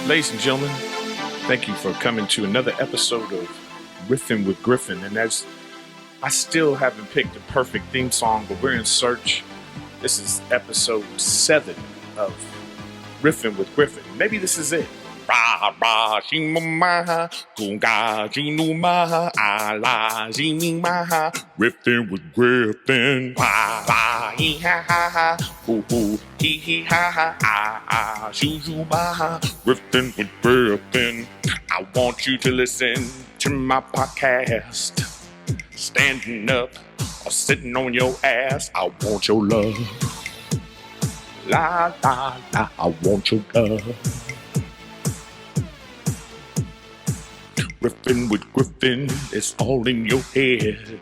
Ladies and gentlemen, thank you for coming to another episode of Riffin' with Griffin. And as I still haven't picked a perfect theme song, but we're in search. This is episode 7 of Riffin' with Griffin. Maybe this is it. Ra ra maha, gunga maha, ala maha, Riffin' with Griffin. Ra ra hee ha ha ha, hoo hoo hee hee ha ha, shoo maha, Riffin' with Griffin. I want you to listen to my podcast. Standing up or sitting on your ass, I want your love. La la la, I want your love. Riffin' with Griffin, it's all in your head.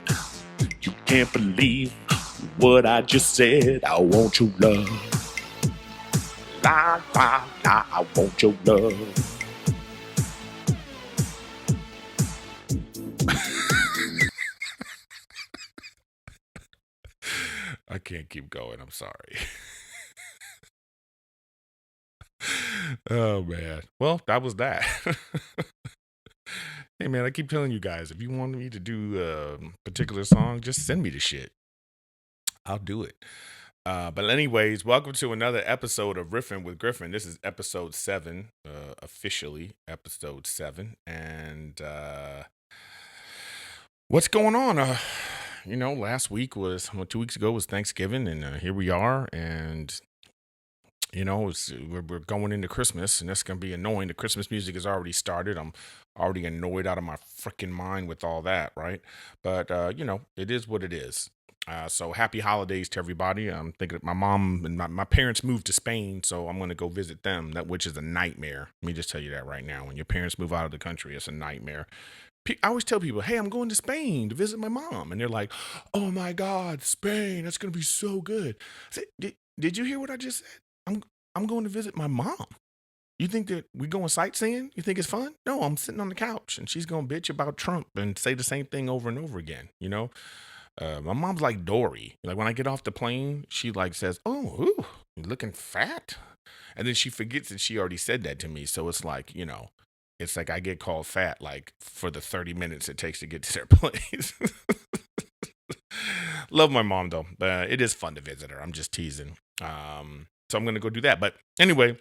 You can't believe what I just said. I want your love. La la la, I want your love. I can't keep going. I'm sorry. Oh, man. Well, that was that. Hey, man, I keep telling you guys, if you want me to do a particular song, just send me the shit. I'll do it. But anyways, welcome to another episode of Riffin' with Griffin. This is episode 7, officially episode 7. And what's going on? Last week was, 2 weeks ago was Thanksgiving, and here we are. And we're going into Christmas, and that's going to be annoying. The Christmas music has already started. I'm already annoyed out of my freaking mind with all that, right? But, it is what it is. So happy holidays to everybody. I'm thinking my mom and my parents moved to Spain, so I'm going to go visit them, which is a nightmare. Let me just tell you that right now. When your parents move out of the country, it's a nightmare. I always tell people, hey, I'm going to Spain to visit my mom. And they're like, oh, my God, Spain, that's going to be so good. I said, did you hear what I just said? I'm going to visit my mom. You think that we going sightseeing? You think it's fun? No, I'm sitting on the couch, and she's going to bitch about Trump and say the same thing over and over again, My mom's like Dory. Like, when I get off the plane, she like says, oh, ooh, you're looking fat. And then she forgets that she already said that to me. So it's like, it's like I get called fat, like, for the 30 minutes it takes to get to their place. Love my mom, though. It is fun to visit her. I'm just teasing. So I'm going to go do that. But anyway,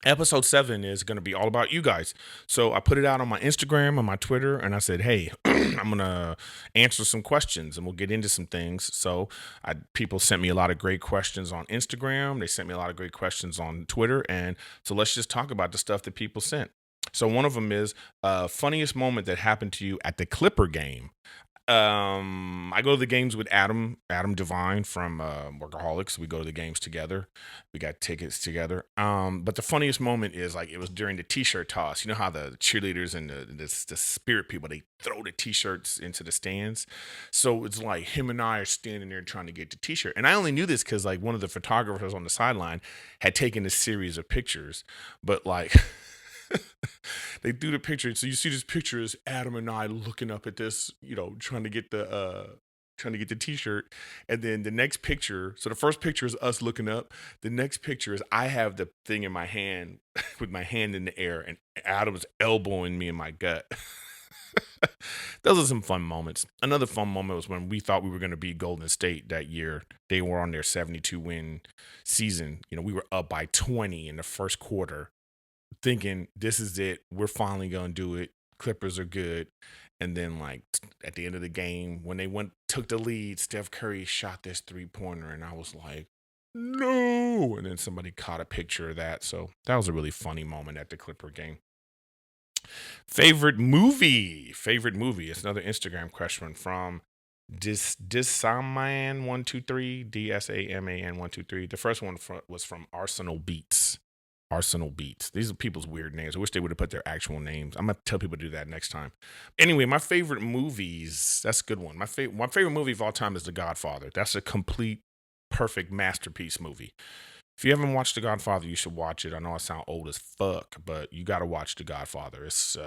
episode 7 is going to be all about you guys. So I put it out on my Instagram, on my Twitter, and I said, hey, I'm going to answer some questions and we'll get into some things. So people sent me a lot of great questions on Instagram. They sent me a lot of great questions on Twitter. And so let's just talk about the stuff that people sent. So one of them is funniest moment that happened to you at the Clipper game. I go to the games with Adam Devine from Workaholics. We go to the games together. We got tickets together. But the funniest moment is, like, it was during the t-shirt toss. You know how the cheerleaders and the spirit people, they throw the t-shirts into the stands. So it's like him and I are standing there trying to get the t-shirt. And I only knew this because, like, one of the photographers on the sideline had taken a series of pictures. But, like, they do the picture. So you see this picture is Adam and I looking up at this, trying to get the t-shirt. And then the next picture, so the first picture is us looking up. The next picture is I have the thing in my hand with my hand in the air, and Adam's elbowing me in my gut. Those are some fun moments. Another fun moment was when we thought we were going to beat Golden State that year. They were on their 72 win season. We were up by 20 in the first quarter, thinking this is it, we're finally gonna do it, Clippers are good. And then, like, at the end of the game, when they took the lead, Steph Curry shot this 3-pointer, and I was like, no. And then somebody caught a picture of that. So that was a really funny moment at the Clipper game. Favorite movie. It's another Instagram question from Disaman123, DSAMAN123. The first one was from Arsenal Beats. These are people's weird names. I wish they would have put their actual names. I'm going to tell people to do that next time. Anyway, my favorite movies. That's a good one. My favorite movie of all time is The Godfather. That's a complete, perfect masterpiece movie. If you haven't watched The Godfather, you should watch it. I know I sound old as fuck, but you got to watch The Godfather. It's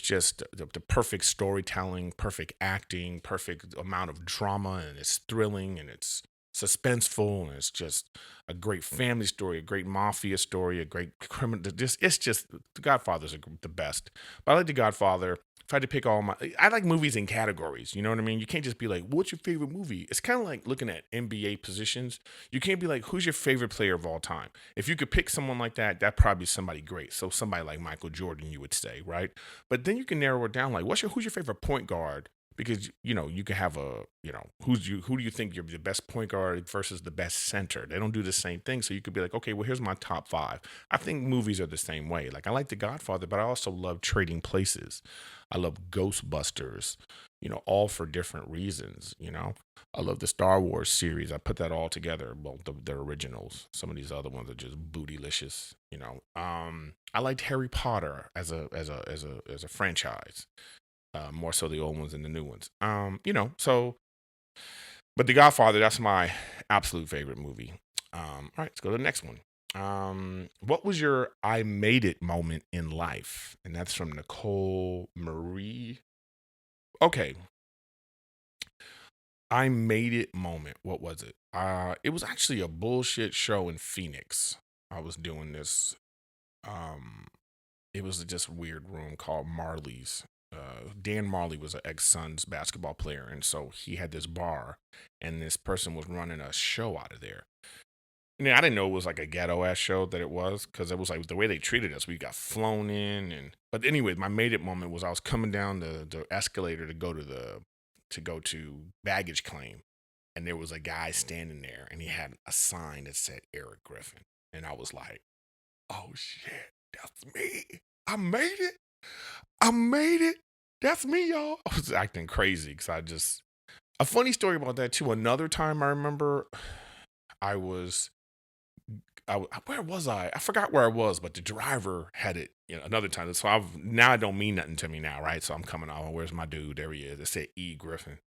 just the perfect storytelling, perfect acting, perfect amount of drama, and it's thrilling, and it's suspenseful, and it's just a great family story, a great mafia story, a great criminal. Just it's just The Godfather's the best. But I like The Godfather. If I had to pick I like movies in categories. You know what I mean? You can't just be like, "What's your favorite movie?" It's kind of like looking at NBA positions. You can't be like, "Who's your favorite player of all time?" If you could pick someone like that, that probably be somebody great. So somebody like Michael Jordan, you would say, right? But then you can narrow it down like, who's your favorite point guard? Because you can have who do you think you're the best point guard versus the best center? They don't do the same thing. So you could be like, okay, well, here's my top five. I think movies are the same way. Like I like The Godfather, but I also love Trading Places. I love Ghostbusters, all for different reasons. I love the Star Wars series. I put that all together. Well, the originals. Some of these other ones are just bootylicious. I liked Harry Potter as a franchise. More so the old ones than the new ones. But The Godfather, that's my absolute favorite movie. All right, let's go to the next one. What was your I made it moment in life? And that's from Nicole Marie. Okay. I made it moment. What was it? It was actually a bullshit show in Phoenix. I was doing this. It was just a weird room called Marley's. Dan Marley was an ex-Suns basketball player, and so he had this bar, and this person was running a show out of there. And I didn't know it was like a ghetto ass show that it was, because it was like the way they treated us. We got flown in, but anyway, my made it moment was I was coming down the escalator to go to baggage claim, and there was a guy standing there, and he had a sign that said Eric Griffin, and I was like, oh shit, that's me. I made it. I made it. That's me, y'all. I was acting crazy because a funny story about that too. Another time I remember I was, where was I? I forgot where I was, but the driver had it, another time. So now it don't mean nothing to me now, right? So I'm coming out, where's my dude? There he is. It said E. Griffin.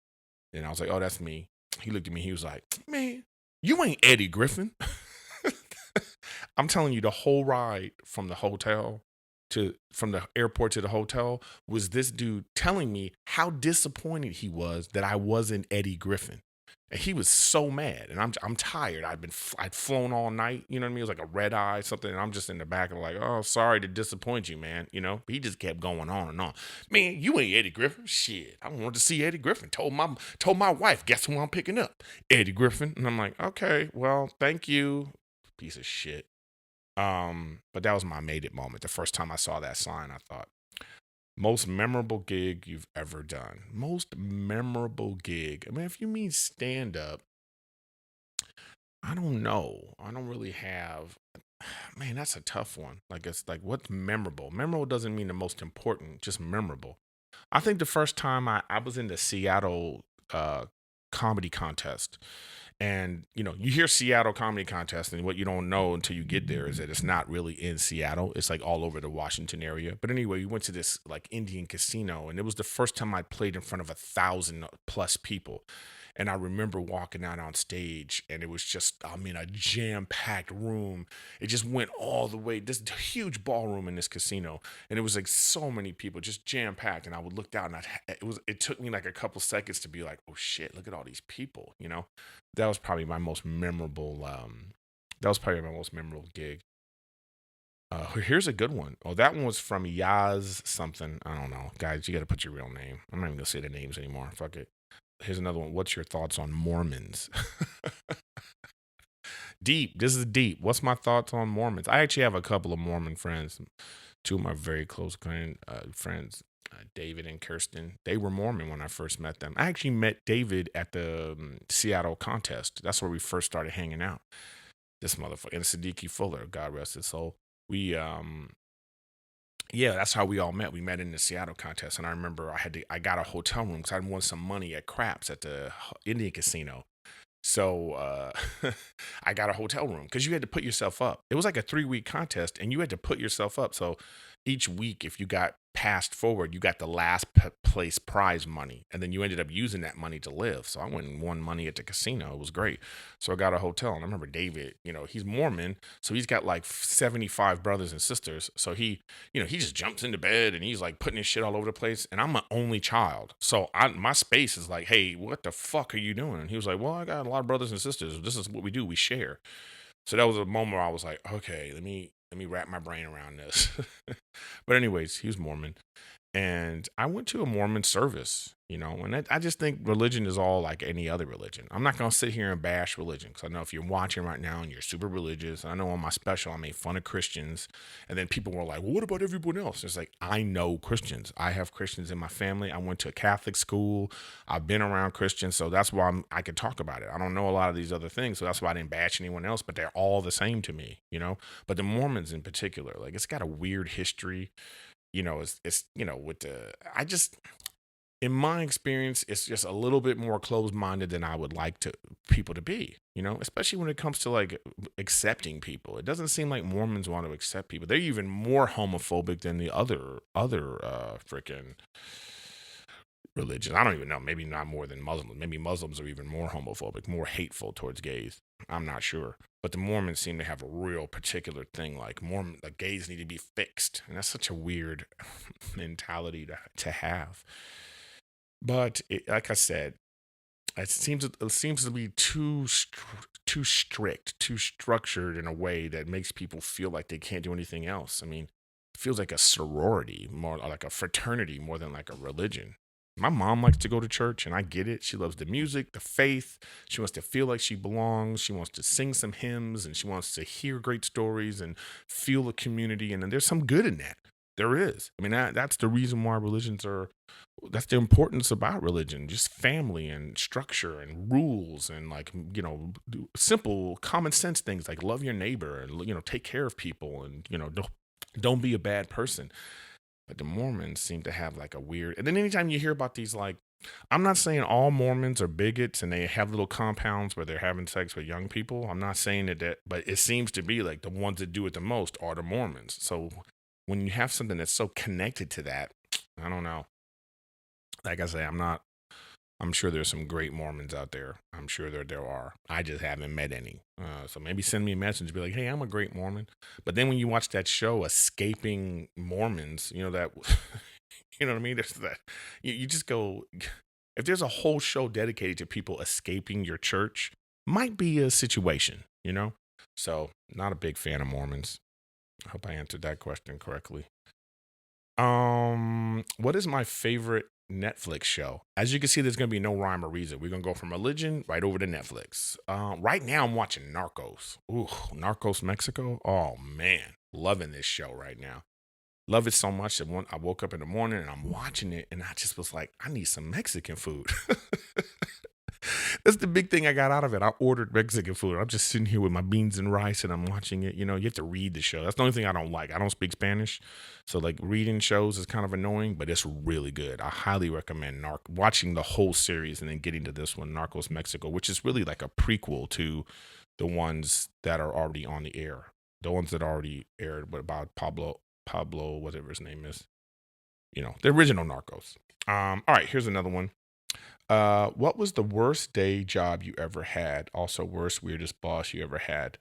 And I was like, oh, that's me. He looked at me. He was like, man, you ain't Eddie Griffin. I'm telling you, the whole ride from the airport to the hotel was this dude telling me how disappointed he was that I wasn't Eddie Griffin. And he was so mad, and I'm tired. I'd flown all night. You know what I mean? It was like a red eye, something. And I'm just in the back and like, oh, sorry to disappoint you, man. But he just kept going on and on. Man, you ain't Eddie Griffin. Shit, I wanted to see Eddie Griffin. Told my wife, guess who I'm picking up? Eddie Griffin. And I'm like, okay, well, thank you, piece of shit. But that was my made it moment. The first time I saw that sign, I thought, most memorable gig you've ever done. Most memorable gig. I mean, if you mean stand up, I don't know. I don't really have. Man, that's a tough one. Like, it's like, what's memorable? Memorable doesn't mean the most important, just memorable. I think the first time I was in the Seattle comedy contest. And, you hear Seattle Comedy Contest, and what you don't know until you get there is that it's not really in Seattle. It's like all over the Washington area. But anyway, we went to this like Indian casino, and it was the first time I played in front of 1,000+ people. And I remember walking out on stage, and it was just, a jam-packed room. It just went all the way, this huge ballroom in this casino. And it was like so many people, just jam-packed. And I would look down, and it took me like a couple seconds to be like, oh shit, look at all these people. That was probably my most memorable. Gig. Here's a good one. Oh, that one was from Yaz something. I don't know, guys. You got to put your real name. I'm not even gonna say the names anymore. Fuck it. Here's another one. What's your thoughts on Mormons? Deep. This is deep. What's my thoughts on Mormons? I actually have a couple of Mormon friends. Two of my very close friends, David and Kirsten. They were Mormon when I first met them. I actually met David at the Seattle contest. That's where we first started hanging out. This motherfucker. And Siddiqui Fuller, God rest his soul. We, yeah, that's how we all met. We met in the Seattle contest. And I remember I got a hotel room because I won some money at craps at the Indian casino. So I got a hotel room because you had to put yourself up. It was like a 3-week contest, and you had to put yourself up. So each week, if you got passed forward, you got the last place prize money, and then you ended up using that money to live. So I went and won money at the casino. It was great. So I got a hotel, and I remember David, he's Mormon, so he's got like 75 brothers and sisters. So he just jumps into bed and he's like putting his shit all over the place, and I'm an only child, so my space is like, hey, what the fuck are you doing? And he was like, well, I got a lot of brothers and sisters. This is what we do. We share. So that was a moment where I was like, okay, let me wrap my brain around this. But anyways, he was Mormon, and I went to a Mormon service, and I just think religion is all like any other religion. I'm not going to sit here and bash religion, because I know if you're watching right now and you're super religious, I know on my special I made fun of Christians, and then people were like, well, what about everyone else? It's like, I know Christians. I have Christians in my family. I went to a Catholic school. I've been around Christians, so that's why I could talk about it. I don't know a lot of these other things, so that's why I didn't bash anyone else, but they're all the same to me, But the Mormons in particular, like, it's got a weird history. It's with the I just in my experience, it's just a little bit more closed-minded than I would like to people to be, especially when it comes to like accepting people. It doesn't seem like Mormons want to accept people. They're even more homophobic than the other freaking religions. I don't even know. Maybe not more than Muslims. Maybe Muslims are even more homophobic, more hateful towards gays. I'm not sure. But the Mormons seem to have a real particular thing, like the gays need to be fixed. And that's such a weird mentality to have. But like I said, it seems to be too strict, too structured in a way that makes people feel like they can't do anything else. I mean, it feels like a sorority, more like a fraternity, more than like a religion. My mom likes to go to church, and I get it. She loves the music, the faith. She wants to feel like she belongs. She wants to sing some hymns, and she wants to hear great stories and feel the community. And then there's some good in that. There is. I mean, that's the reason why that's the importance about religion, just family and structure and rules and like, simple common sense things like love your neighbor and, take care of people and, don't be a bad person. But the Mormons seem to have like a weird, and then anytime you hear about these, like, I'm not saying all Mormons are bigots and they have little compounds where they're having sex with young people. I'm not saying that, but it seems to be like the ones that do it the most are the Mormons. So when you have something that's so connected to that, I don't know. Like I say, I'm sure there's some great Mormons out there. I'm sure there are. I just haven't met any. So maybe send me a message and be like, hey, I'm a great Mormon. But then when you watch that show, Escaping Mormons, that, you know what I mean? There's that. You just go, if there's a whole show dedicated to people escaping your church, might be a situation, So not a big fan of Mormons. I hope I answered that question correctly. What is my favorite Netflix show? As you can see, there's gonna be no rhyme or reason. We're gonna go from religion right over to Netflix. Right now I'm watching Narcos. Ooh, Narcos Mexico. Oh man, loving this show right now. Love it so much that I woke up in the morning and I'm watching it, and I just was like, I need some Mexican food. That's the big thing I got out of it. I ordered Mexican food. I'm just sitting here with my beans and rice and I'm watching it. You have to read the show. That's the only thing I don't like. I don't speak Spanish. So like reading shows is kind of annoying, but it's really good. I highly recommend watching the whole series and then getting to this one, Narcos Mexico, which is really like a prequel to the ones that are already on the air. The ones that already aired, but about Pablo, whatever his name is. The original Narcos. All right, here's another one. What was the worst day job you ever had? Also, worst, weirdest boss you ever had?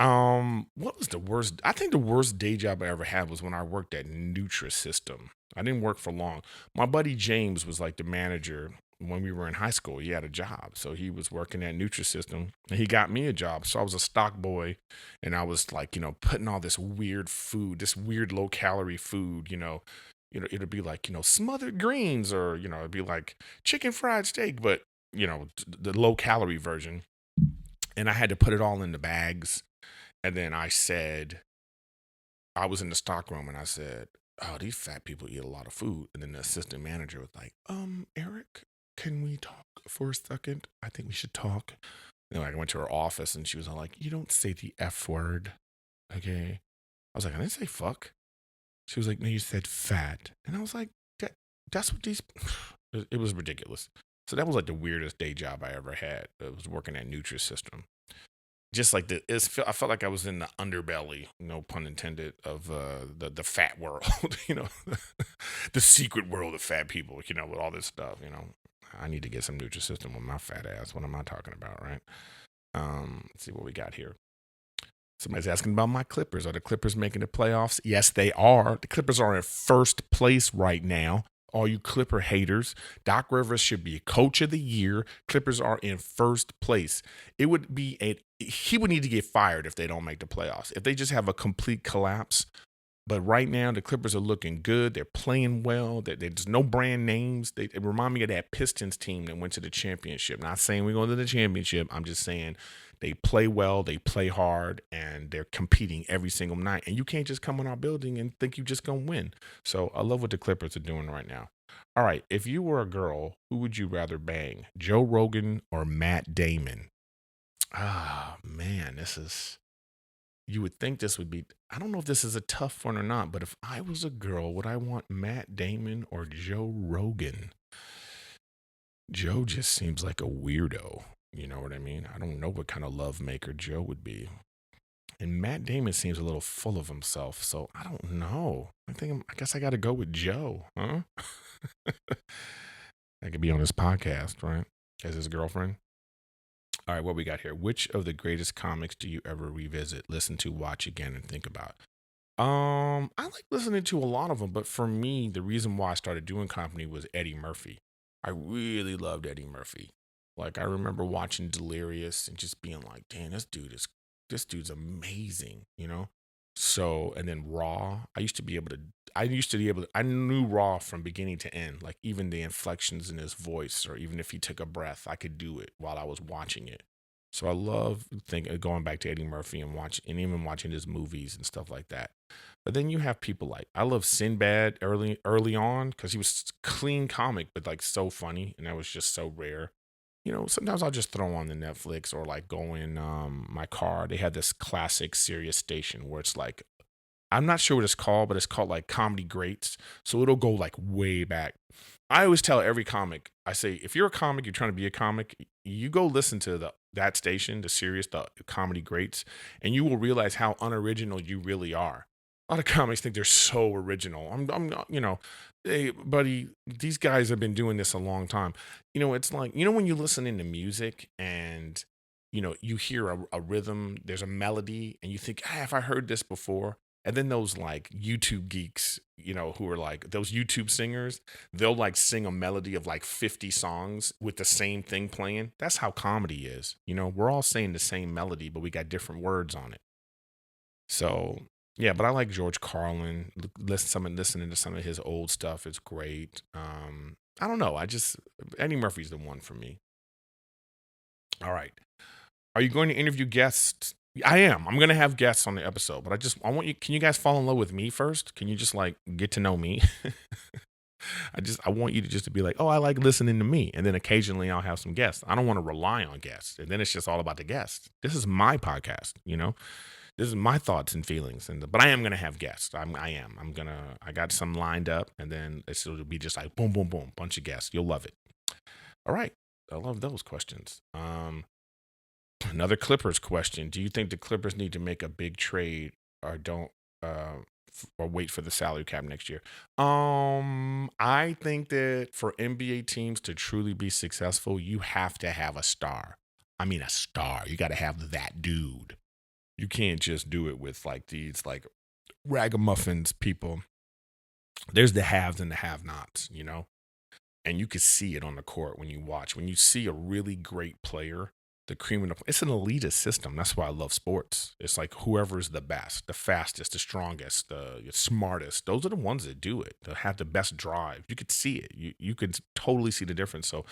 What was the worst? I think the worst day job I ever had was when I worked at Nutrisystem. I didn't work for long. My buddy James was like the manager when we were in high school. He had a job, so he was working at Nutrisystem, and he got me a job. So I was a stock boy, and I was like, putting all this weird food, this weird low calorie food, it'd be like, smothered greens, or, it'd be like chicken fried steak, but, the low calorie version. And I had to put it all in the bags. And then I was in the stock room and I said, oh, these fat people eat a lot of food. And then the assistant manager was like, Eric, can we talk for a second? I think we should talk. And I went to her office and she was all like, you don't say the F word. Okay. I was like, I didn't say fuck. She was like, no, you said fat. And I was like, that's what these, it was ridiculous. So that was like the weirdest day job I ever had. I was working at Nutrisystem. just like I felt like I was in the underbelly, no pun intended, of the fat world, the secret world of fat people, with all this stuff. I need to get some Nutrisystem with my fat ass. What am I talking about, right? Let's see what we got here. Somebody's asking about my Clippers. Are the Clippers making the playoffs? Yes, they are. The Clippers are in first place right now. All you Clipper haters, Doc Rivers should be coach of the year. Clippers are in first place. He would need to get fired if they don't make the playoffs. If they just have a complete collapse. But right now, the Clippers are looking good. They're playing well. There's no brand names. They remind me of that Pistons team that went to the championship. Not saying we're going to the championship. I'm just saying they play well, they play hard, and they're competing every single night. And you can't just come in our building and think you're just going to win. So I love what the Clippers are doing right now. All right, if you were a girl, who would you rather bang, Joe Rogan or Matt Damon? Ah, man, you would think this would be, I don't know if this is a tough one or not, but if I was a girl, would I want Matt Damon or Joe Rogan? Joe just seems like a weirdo. You know what I mean? I don't know what kind of love maker Joe would be. And Matt Damon seems a little full of himself, so I don't know. I guess I got to go with Joe, huh? I could be on his podcast, right? As his girlfriend. All right, what we got here? Which of the greatest comics do you ever revisit, listen to, watch again, and think about? I like listening to a lot of them, but for me, the reason why I started doing comedy was Eddie Murphy. I really loved Eddie Murphy. Like I remember watching Delirious and just being like, "Damn, this dude's amazing." So, and then Raw, I knew Raw from beginning to end, like even the inflections in his voice, or even if he took a breath, I could do it while I was watching it. So I love going back to Eddie Murphy and even watching his movies and stuff like that. But then you have people like, I love Sinbad early on because he was clean comic, but like so funny, and that was just so rare. Sometimes I'll just throw on the Netflix or like go in my car. They had this classic Sirius station where it's like, I'm not sure what it's called, but it's called like Comedy Greats. So it'll go like way back. I always tell every comic, I say, if you're a comic, you're trying to be a comic, you go listen to that station, the Sirius, the Comedy Greats, and you will realize how unoriginal you really are. A lot of comics think they're so original. I'm not, hey, buddy, these guys have been doing this a long time. It's like, when you listen into music and, you hear a rhythm, there's a melody, and you think, have I heard this before? And then those like YouTube geeks, who are like those YouTube singers, they'll like sing a melody of like 50 songs with the same thing playing. That's how comedy is. We're all saying the same melody, but we got different words on it. So yeah, but I like George Carlin. Listening to some of his old stuff is great. I don't know. Eddie Murphy's the one for me. All right. Are you going to interview guests? I am. I'm going to have guests on the episode, but I want you, can you guys fall in love with me first? Can you just like get to know me? I want you to just to be like, oh, I like listening to me. And then occasionally I'll have some guests. I don't want to rely on guests. And then it's just all about the guests. This is my podcast. This is my thoughts and feelings. But I am going to have guests. I got some lined up, and then it'll be just like boom, boom, boom, bunch of guests. You'll love it. All right. I love those questions. Another Clippers question. Do you think the Clippers need to make a big trade or don't or wait for the salary cap next year? I think that for NBA teams to truly be successful, you have to have a star. I mean a star. You got to have that dude. You can't just do it with like these like ragamuffins people. There's the haves and the have-nots. And you can see it on the court when you watch. When you see a really great player, the cream of the, it's an elitist system. That's why I love sports. It's like whoever's the best, the fastest, the strongest, the smartest. Those are the ones that do it. That have the best drive. You could see it. You could totally see the difference. So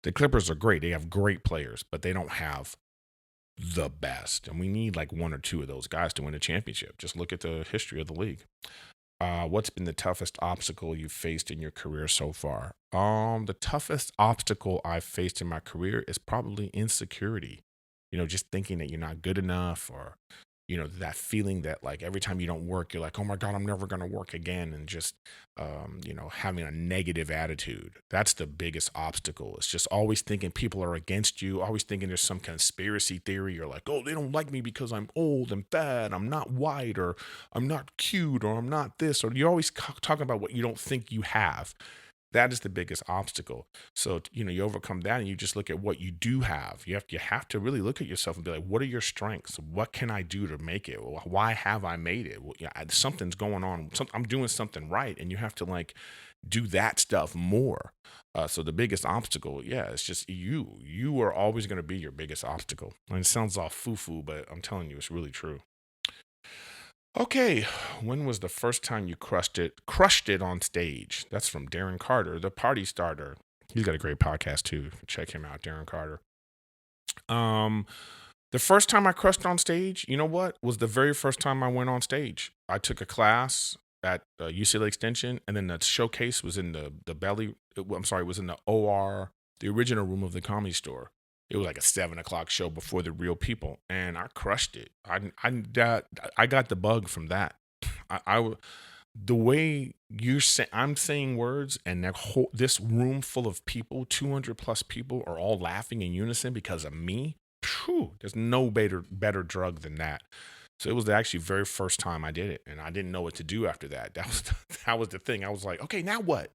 the Clippers are great. They have great players, but they don't have the best. And we need like one or two of those guys to win a championship. Just look at the history of the league. What's been the toughest obstacle you've faced in your career so far? The toughest obstacle I've faced in my career is probably insecurity. Just thinking that you're not good enough, or that feeling that like every time you don't work, you're like, oh my God, I'm never going to work again. And just, having a negative attitude. That's the biggest obstacle. It's just always thinking people are against you, always thinking there's some conspiracy theory. You're like, oh, they don't like me because I'm old and fat, I'm not white, or I'm not cute, or I'm not this, or you're always talking about what you don't think you have. That is the biggest obstacle. So, you overcome that and you just look at what you do have. You have to really look at yourself and be like, what are your strengths? What can I do to make it? Why have I made it? Well, something's going on. I'm doing something right. And you have to like do that stuff more. So the biggest obstacle, yeah, it's just you. You are always going to be your biggest obstacle. And it sounds all foo-foo, but I'm telling you, it's really true. Okay, when was the first time you crushed it on stage? That's from Darren Carter, the party starter. He's got a great podcast too. Check him out, Darren Carter. Um, the first time I crushed on stage, you know what? Was the very first time I went on stage. I took a class at UCLA Extension, and then the showcase was in the belly. I'm sorry, it was in the OR, the original room of the Comedy Store. It was like a 7 o'clock show before the real people, and I crushed it. I got the bug from that. The way I'm saying words, and this room full of people, 200 plus people, are all laughing in unison because of me. Phew, there's no better drug than that. So it was actually very first time I did it, and I didn't know what to do after that. That was the thing. I was like, okay, now what?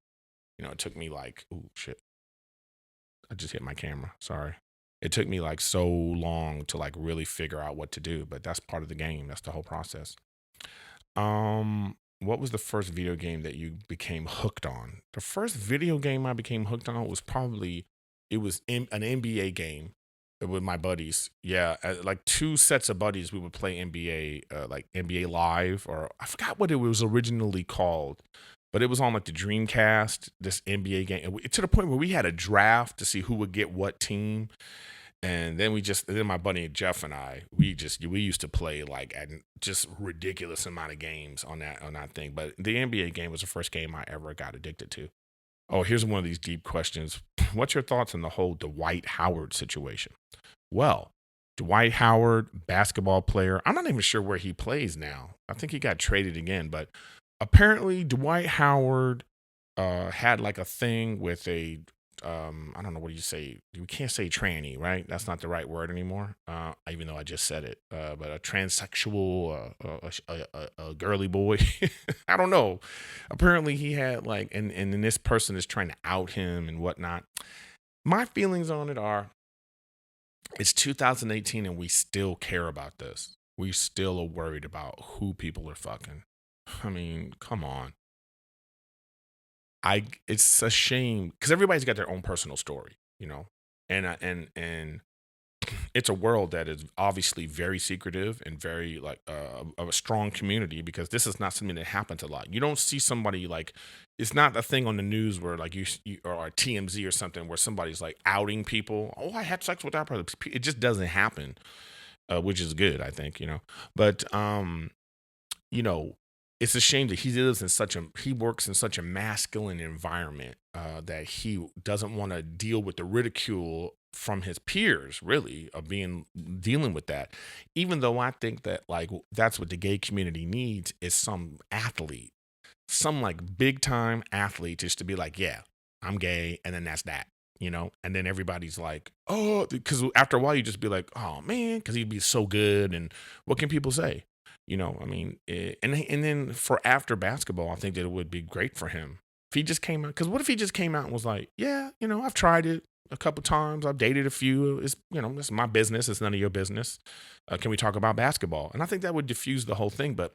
It took me like, oh shit, I just hit my camera. Sorry. It took me like so long to like really figure out what to do, but that's part of the game. That's the whole process. What was the first video game that you became hooked on? The first video game I became hooked on was an NBA game with my buddies. Yeah, like two sets of buddies. We would play NBA, like NBA Live, or I forgot what it was originally called, but it was on like the Dreamcast. This NBA game, to the point where we had a draft to see who would get what team. And then my buddy Jeff and I, we used to play like at just ridiculous amount of games on that thing. But the NBA game was the first game I ever got addicted to. Oh, here's one of these deep questions. What's your thoughts on the whole Dwight Howard situation? Well, Dwight Howard, basketball player. I'm not even sure where he plays now. I think he got traded again, but apparently Dwight Howard had like a thing with a I don't know, what do you say? You can't say tranny, right? That's not the right word anymore. Even though I just said it. But a transsexual, a girly boy. I don't know. Apparently he had like, and then this person is trying to out him and whatnot. My feelings on it are, it's 2018 and we still care about this. We still are worried about who people are fucking. I mean, come on. It's a shame because everybody's got their own personal story, and it's a world that is obviously very secretive and very like of a strong community, because this is not something that happens a lot. You don't see somebody like, it's not a thing on the news where like you or TMZ or something where somebody's like outing people. Oh, I had sex with that person. It just doesn't happen, which is good, I think, But you know, it's a shame that he works in such a masculine environment that he doesn't want to deal with the ridicule from his peers, really, of dealing with that. Even though I think that like that's what the gay community needs, is some athlete, some like big time athlete, just to be like, yeah, I'm gay, and then that's that. And then everybody's like, oh, because after a while you just be like, oh man, because he'd be so good, and what can people say? I mean, and then for after basketball, I think that it would be great for him if he just came out. Because what if he just came out and was like, yeah, I've tried it a couple times, I've dated a few. It's my business. It's none of your business. Can we talk about basketball? And I think that would diffuse the whole thing. But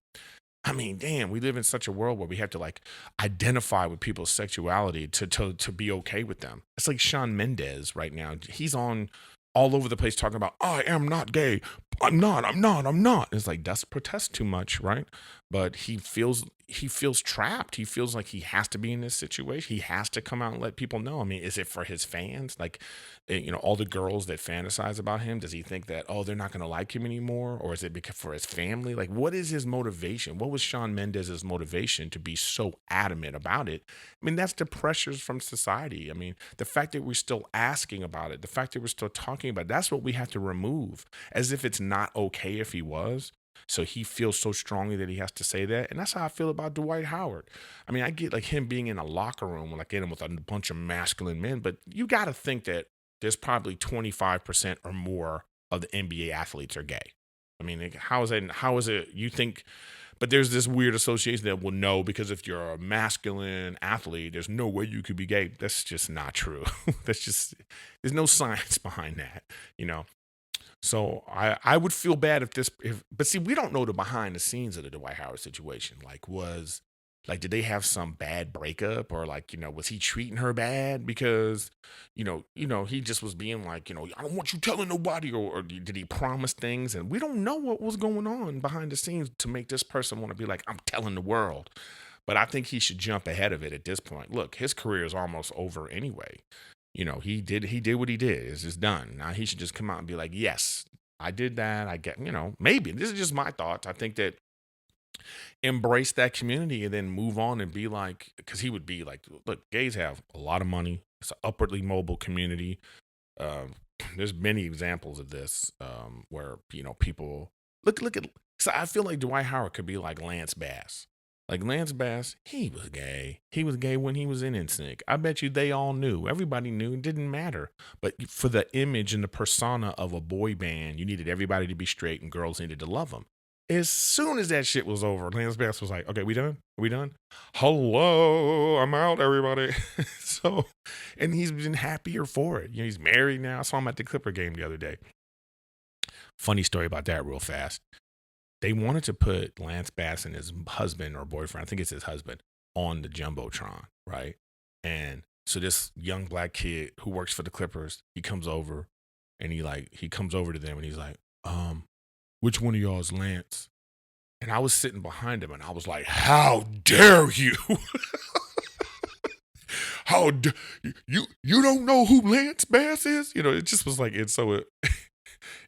I mean, damn, we live in such a world where we have to like identify with people's sexuality to be okay with them. It's like Shawn Mendes right now. He's on all over the place talking about, I am not gay. I'm not. It's like, that's protest too much, right? But he feels trapped. He feels like he has to be in this situation. He has to come out and let people know. I mean, is it for his fans? Like, all the girls that fantasize about him, does he think that, oh, they're not going to like him anymore? Or is it because for his family? Like, what is his motivation? What was Shawn Mendes' motivation to be so adamant about it? I mean, that's the pressures from society. I mean, the fact that we're still asking about it, the fact that we're still talking about it, that's what we have to remove, as if it's not okay if he was. So he feels so strongly that he has to say that. And that's how I feel about Dwight Howard. I mean, I get like him being in a locker room, like in with a bunch of masculine men, but you got to think that there's probably 25% or more of the NBA athletes are gay. I mean, like, how is that? How is it? You think, but there's this weird association that will know because if you're a masculine athlete, there's no way you could be gay. That's just not true. That's just, there's no science behind that, you know? So I would feel bad but see, we don't know the behind the scenes of the Dwight Howard situation. Did they have some bad breakup or like, was he treating her bad because, he just was being like, I don't want you telling nobody or did he promise things? And we don't know what was going on behind the scenes to make this person want to be like, I'm telling the world. But I think he should jump ahead of it at this point. Look, his career is almost over anyway. He did what he did. It's just done. Now he should just come out and be like, yes, I did that. I get, maybe this is just my thoughts. I think that embrace that community and then move on and be like, because he would be like, look, gays have a lot of money. It's an upwardly mobile community. There's many examples of this where, people look at, so I feel like Dwight Howard could be like Lance Bass. Like Lance Bass, he was gay. He was gay when he was in NSYNC. I bet you they all knew. Everybody knew. It didn't matter. But for the image and the persona of a boy band, you needed everybody to be straight and girls needed to love them. As soon as that shit was over, Lance Bass was like, okay, we done? Are we done? Hello, I'm out, everybody. So, and he's been happier for it. He's married now. I saw him at the Clipper game the other day. Funny story about that real fast. They wanted to put Lance Bass and his husband or boyfriend, I think it's his husband, on the Jumbotron, right? And so this young black kid who works for the Clippers, he comes over and he comes over to them and he's like, which one of y'all is Lance? And I was sitting behind him and I was like, how dare you? You don't know who Lance Bass is? It just was like, it's so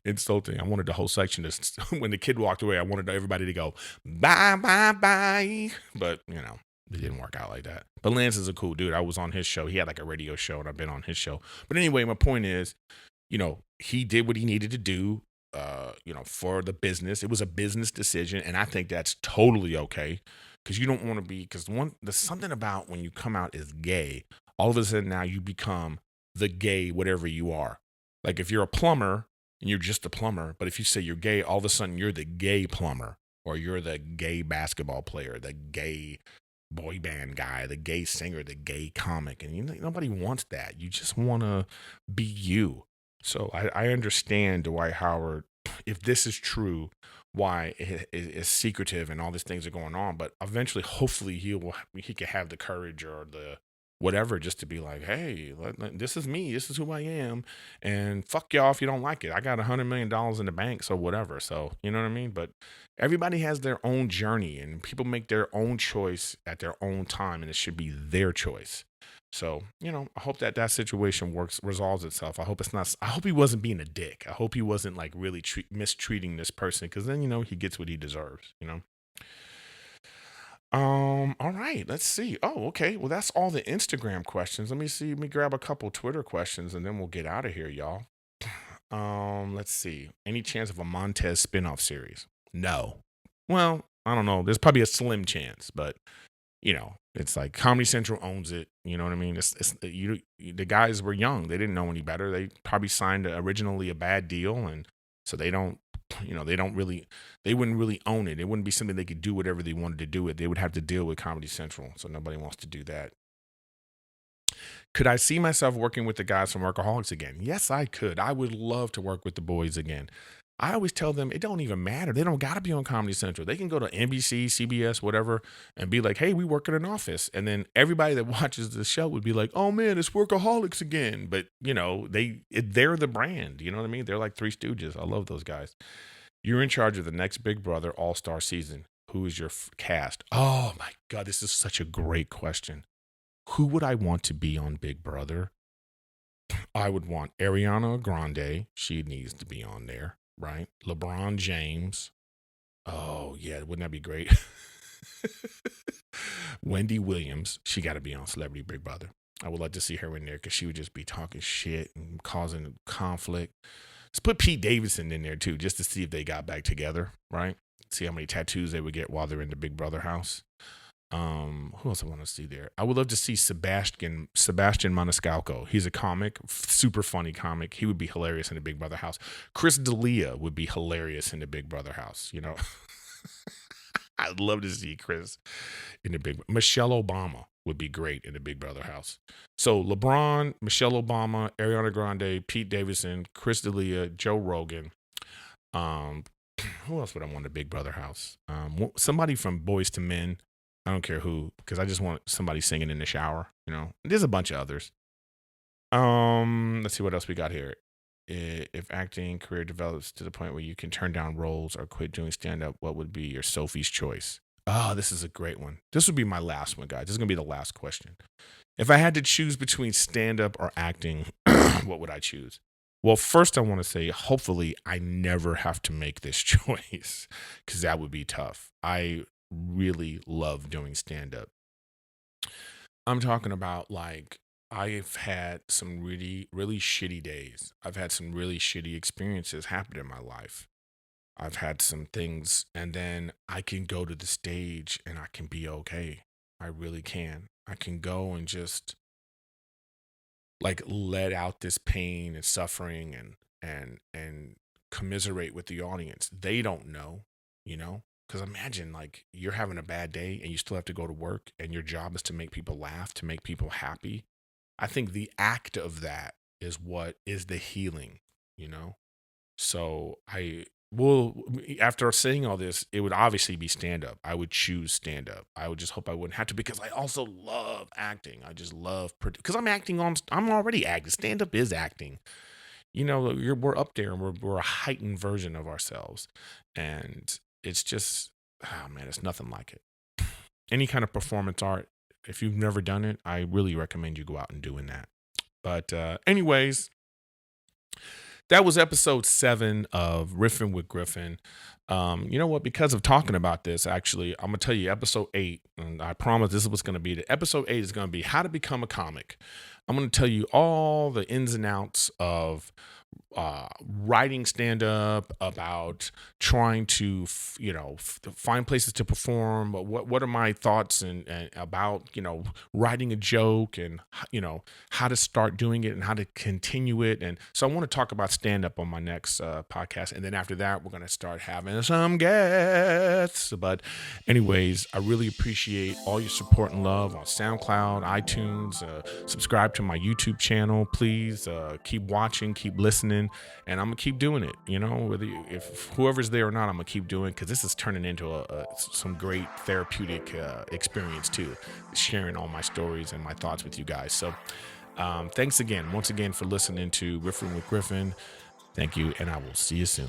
insulting. I wanted the whole section to, when the kid walked away, I wanted everybody to go, bye, bye, bye. But, it didn't work out like that. But Lance is a cool dude. I was on his show. He had like a radio show and I've been on his show. But anyway, my point is, he did what he needed to do, for the business. It was a business decision. And I think that's totally okay. Because you don't want to be, there's something about when you come out as gay, all of a sudden now you become the gay, whatever you are. Like if you're a plumber, and you're just a plumber, but if you say you're gay, all of a sudden you're the gay plumber, or you're the gay basketball player, the gay boy band guy, the gay singer, the gay comic, and nobody wants that. You just want to be you. So I understand Dwight Howard, if this is true, why it is secretive and all these things are going on, but eventually, hopefully, he can have the courage or the whatever, just to be like, hey, this is me. This is who I am. And fuck y'all if you don't like it. I got $100 million in the bank, so whatever. So, you know what I mean? But everybody has their own journey and people make their own choice at their own time, and it should be their choice. So, I hope that situation resolves itself. I hope he wasn't being a dick. I hope he wasn't like really mistreating this person, because then, he gets what he deserves, All right, let's see. Oh, okay. Well, that's all the Instagram questions. Let me grab a couple Twitter questions and then we'll get out of here, y'all. Let's see. Any chance of a Montez spinoff series? No. Well, I don't know. There's probably a slim chance, but it's like Comedy Central owns it. You know what I mean? The guys were young. They didn't know any better. They probably signed originally a bad deal, and so they wouldn't really own it. It wouldn't be something they could do whatever they wanted to do it. They would have to deal with Comedy Central. So nobody wants to do that. Could I see myself working with the guys from Workaholics again? Yes, I could. I would love to work with the boys again. I always tell them it don't even matter. They don't got to be on Comedy Central. They can go to NBC, CBS, whatever, and be like, hey, we work in an office. And then everybody that watches the show would be like, oh, man, it's Workaholics again. But, they're the brand. You know what I mean? They're like Three Stooges. I love those guys. You're in charge of the next Big Brother All-Star season. Who is your cast? Oh, my God, this is such a great question. Who would I want to be on Big Brother? I would want Ariana Grande. She needs to be on there. Right? LeBron James. Oh, yeah. Wouldn't that be great? Wendy Williams. She got to be on Celebrity Big Brother. I would like to see her in there because she would just be talking shit and causing conflict. Let's put Pete Davidson in there too, just to see if they got back together. Right? see how many tattoos they would get while they're in the Big Brother house. Who else I want to see there? I would love to see Sebastian Maniscalco. He's a comic, super funny comic. He would be hilarious in the Big Brother house. Chris D'Elia would be hilarious in the Big Brother house. You know, I'd love to see Chris in the Michelle Obama would be great in the Big Brother house. So LeBron, Michelle Obama, Ariana Grande, Pete Davidson, Chris D'Elia, Joe Rogan. Who else would I want in the Big Brother house? Somebody from Boys to Men. I don't care who, because I just want somebody singing in the shower. You know, there's a bunch of others. Let's see what else we got here. If acting career develops to the point where you can turn down roles or quit doing stand-up, what would be your Sophie's choice? Oh, this is a great one. This would be my last one, guys. This is going to be the last question. If I had to choose between stand-up or acting, what would I choose? Well, first I want to say, hopefully I never have to make this choice, because that would be tough. I really love doing stand-up. I'm talking about, like, I've had some really, really shitty days. I've had some really shitty experiences happen in my life. I've had some things, and then I can go to the stage and I can be okay. I really can. I can go and just like let out this pain and suffering and commiserate with the audience. They don't know, you know? Because imagine, like, you're having a bad day and you still have to go to work, and your job is to make people laugh, to make people happy. I think the act of that is what is the healing, you know? So after saying all this, it would obviously be stand up. I would choose stand up. I would just hope I wouldn't have to, because I also love acting. I just love, because I'm already acting. Stand up is acting. You know, we're up there, and we're a heightened version of ourselves. And it's just, oh man, it's nothing like it. Any kind of performance art, if you've never done it, I really recommend you go out and doing that. But anyways, that was episode 7 of Riffin' with Griffin. You know what? Because of talking about this, actually, I'm going to tell you episode 8, and I promise this is what's going to be. Episode 8 is going to be how to become a comic. I'm going to tell you all the ins and outs of writing stand-up, about trying to find places to perform. But what are my thoughts and about writing a joke, and how to start doing it and how to continue it. And so I want to talk about stand-up on my next podcast, and then after that we're going to start having some guests. But anyways, I really appreciate all your support and love on SoundCloud, iTunes. Subscribe to my YouTube channel, please. Keep watching, keep listening, and I'm gonna keep doing it. Whether if whoever's there or not, I'm gonna keep doing it, because this is turning into some great therapeutic experience too, sharing all my stories and my thoughts with you guys. So thanks once again for listening to Riffin' with Griffin. Thank you, and I will see you soon.